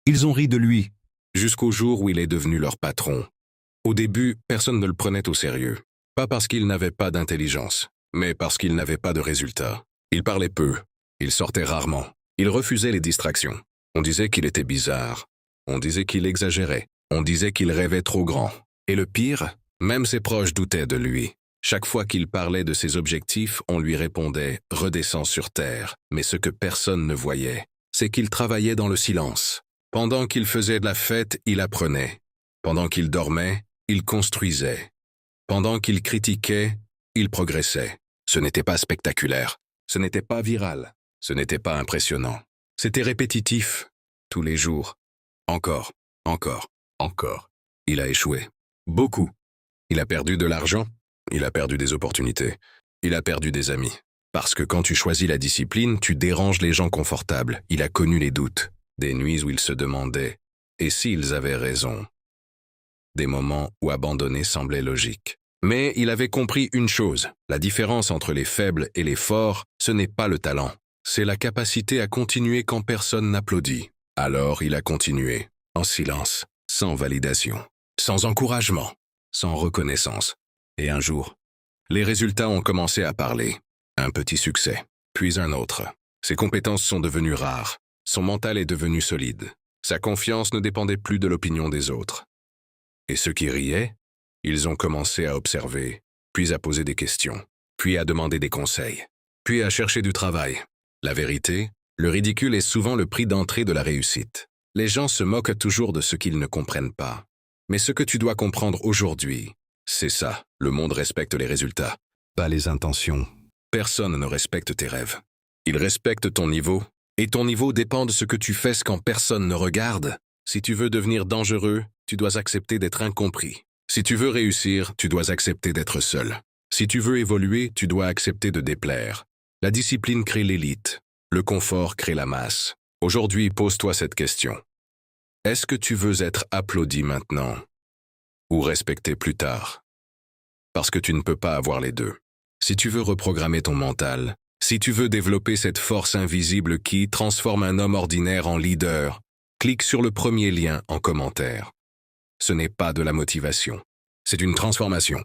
Ils ont ri de lui. Jusqu'au jour où il est devenu leur patron. Au début, personne ne le prenait au sérieux. Pas parce qu'il n'avait pas d'intelligence, mais parce qu'il n'avait pas de résultats. Il parlait peu, il sortait rarement, il refusait les distractions. On disait qu'il était bizarre, on disait qu'il exagérait, on disait qu'il rêvait trop grand. Et le pire, même ses proches doutaient de lui. Chaque fois qu'il parlait de ses objectifs, on lui répondait « redescends sur terre ». Mais ce que personne ne voyait, c'est qu'il travaillait dans le silence. Pendant qu'il faisait de la fête, il apprenait. Pendant qu'il dormait, il construisait. Pendant qu'il critiquait, il progressait. Ce n'était pas spectaculaire, ce n'était pas viral, ce n'était pas impressionnant. C'était répétitif, tous les jours. Encore, encore, encore. Il a échoué. Beaucoup. Il a perdu de l'argent, il a perdu des opportunités, il a perdu des amis. Parce que quand tu choisis la discipline, tu déranges les gens confortables. Il a connu les doutes, des nuits où il se demandait « et s'ils avaient raison ?» Des moments où abandonner semblait logique. Mais il avait compris une chose, la différence entre les faibles et les forts, ce n'est pas le talent, c'est la capacité à continuer quand personne n'applaudit. Alors il a continué, en silence, sans validation, sans encouragement, sans reconnaissance. Et un jour, les résultats ont commencé à parler. Un petit succès, puis un autre. Ses compétences sont devenues rares, son mental est devenu solide. Sa confiance ne dépendait plus de l'opinion des autres. Et ceux qui riaient, ils ont commencé à observer, puis à poser des questions, puis à demander des conseils, puis à chercher du travail. La vérité, le ridicule est souvent le prix d'entrée de la réussite. Les gens se moquent toujours de ce qu'ils ne comprennent pas. Mais ce que tu dois comprendre aujourd'hui, c'est ça, le monde respecte les résultats, pas les intentions. Personne ne respecte tes rêves. Il respecte ton niveau, et ton niveau dépend de ce que tu fais quand personne ne regarde. Si tu veux devenir dangereux, tu dois accepter d'être incompris. Si tu veux réussir, tu dois accepter d'être seul. Si tu veux évoluer, tu dois accepter de déplaire. La discipline crée l'élite. Le confort crée la masse. Aujourd'hui, pose-toi cette question. Est-ce que tu veux être applaudi maintenant ou respecté plus tard? Parce que tu ne peux pas avoir les deux. Si tu veux reprogrammer ton mental, si tu veux développer cette force invisible qui transforme un homme ordinaire en leader, clique sur le premier lien en commentaire. Ce n'est pas de la motivation, c'est une transformation.